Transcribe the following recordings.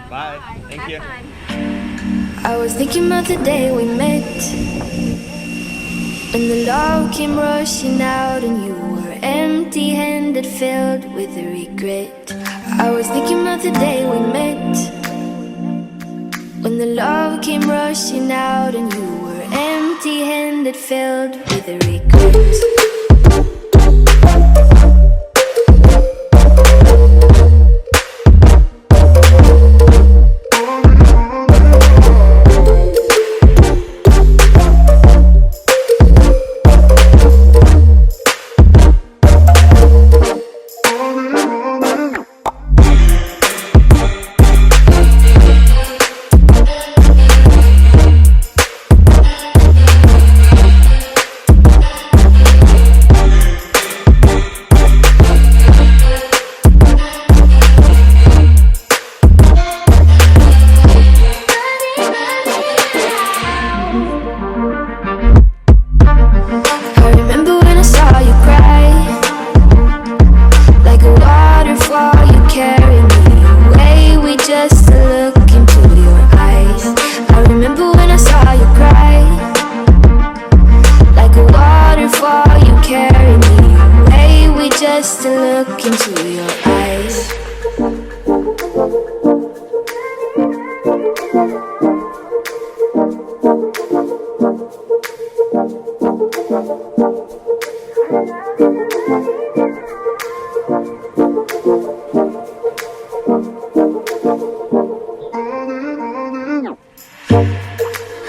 Bye. Thank you. I was thinking about the day we met, when the love came rushing out and you were empty-handed, filled with regret. I was thinking about the day we met, when the love came rushing out and you were empty-handed, filled with regret. Just to look into your eyes.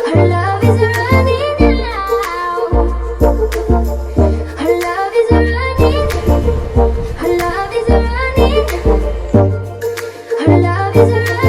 Her love is running out. Her love is running. Her love is running. Her love is running.